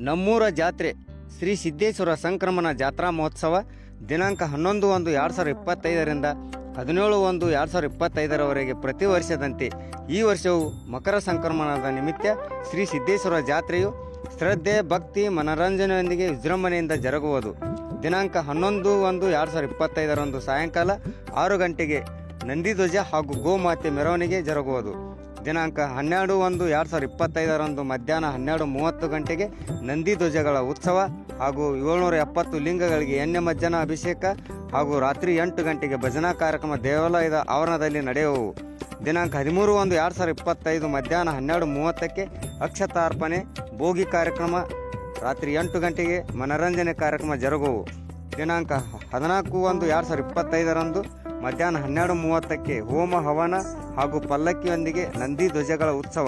ನಮ್ಮೂರ ಜಾತ್ರೆ ಶ್ರೀ ಸಿದ್ದೇಶ್ವರ ಸಂಕ್ರಮಣ ಜಾತ್ರಾ ಮಹೋತ್ಸವ ದಿನಾಂಕ 11-1-2025ರಿಂದ 17-1-2025ರವರೆಗೆ ಪ್ರತಿ ವರ್ಷದಂತೆ ಈ ವರ್ಷವೂ ಮಕರ ಸಂಕ್ರಮಣದ ನಿಮಿತ್ತ ಶ್ರೀ ಸಿದ್ದೇಶ್ವರ ಜಾತ್ರೆಯು ಶ್ರದ್ಧೆ, ಭಕ್ತಿ, ಮನರಂಜನೆಯೊಂದಿಗೆ ವಿಜೃಂಭಣೆಯಿಂದ ಜರುಗುವುದು. ದಿನಾಂಕ 11-1-2025ರಂದು ಸಾಯಂಕಾಲ 6 ಗಂಟೆಗೆ ನಂದಿಧ್ವಜ ಹಾಗೂ ಗೋಮಾತೆ ಮೆರವಣಿಗೆ ಜರುಗುವುದು. ದಿನಾಂಕ 12-1-2025ರಂದು ಮಧ್ಯಾಹ್ನ 12:30 ಗಂಟೆಗೆ ನಂದಿಧ್ವಜಗಳ ಉತ್ಸವ ಹಾಗೂ 770 ಲಿಂಗಗಳಿಗೆ ಎಣ್ಣೆ ಮಜ್ಜನ ಅಭಿಷೇಕ ಹಾಗೂ ರಾತ್ರಿ 8 ಗಂಟೆಗೆ ಭಜನಾ ಕಾರ್ಯಕ್ರಮ ದೇವಾಲಯದ ಆವರಣದಲ್ಲಿ ನಡೆಯುವವು. ದಿನಾಂಕ 13-1-2025 ಮಧ್ಯಾಹ್ನ 12:30ಕ್ಕೆ ಅಕ್ಷತಾರ್ಪಣೆ, ಭೋಗಿ ಕಾರ್ಯಕ್ರಮ, ರಾತ್ರಿ 8 ಗಂಟೆಗೆ ಮನರಂಜನೆ ಕಾರ್ಯಕ್ರಮ ಜರುಗುವು. ದಿನಾಂಕ 14-1-2025ರಂದು ಮಧ್ಯಾಹ್ನ 12:30ಕ್ಕೆ ಹೋಮ ಹವನ ಹಾಗೂ ಪಲ್ಲಕ್ಕಿಯೊಂದಿಗೆ ನಂದಿ ಧ್ವಜಗಳ ಉತ್ಸವ,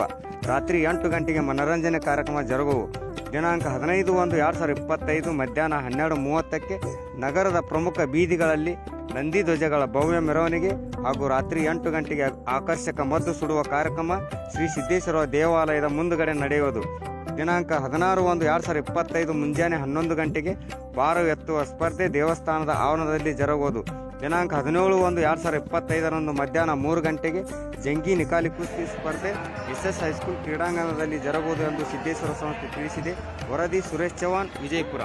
ರಾತ್ರಿ 8 ಗಂಟೆಗೆ ಮನರಂಜನೆ ಕಾರ್ಯಕ್ರಮ ಜರುಗುವು. ದಿನಾಂಕ 15-1-2025 ಮಧ್ಯಾಹ್ನ 12:30ಕ್ಕೆ ನಗರದ ಪ್ರಮುಖ ಬೀದಿಗಳಲ್ಲಿ ನಂದಿ ಧ್ವಜಗಳ ಭವ್ಯ ಮೆರವಣಿಗೆ ಹಾಗೂ ರಾತ್ರಿ 8 ಗಂಟೆಗೆ ಆಕರ್ಷಕ ಮದ್ದು ಸುಡುವ ಕಾರ್ಯಕ್ರಮ ಶ್ರೀ ಸಿದ್ದೇಶ್ವರ ದೇವಾಲಯದ ಮುಂದುಗಡೆ ನಡೆಯುವುದು. ದಿನಾಂಕ 16-1-2025 ಮುಂಜಾನೆ 11 ಗಂಟೆಗೆ ಭಾರ ಎತ್ತುವ ಸ್ಪರ್ಧೆ ದೇವಸ್ಥಾನದ ಆವರಣದಲ್ಲಿ ಜರುಗುವುದು. ದಿನಾಂಕ 17-1-2025ರಂದು ಮಧ್ಯಾಹ್ನ 3 ಗಂಟೆಗೆ ಜಂಗಿ ನಿಕಾಲಿ ಕುಸ್ತಿ ಸ್ಪರ್ಧೆ SS ಹೈಸ್ಕೂಲ್ ಕ್ರೀಡಾಂಗಣದಲ್ಲಿ ಜರುಗುವುದು ಎಂದು ಸಿದ್ದೇಶ್ವರ ಸಂಸ್ಥೆ ತಿಳಿಸಿದೆ. ವರದಿ ಸುರೇಶ್ ಚವಾಣ್, ವಿಜಯಪುರ.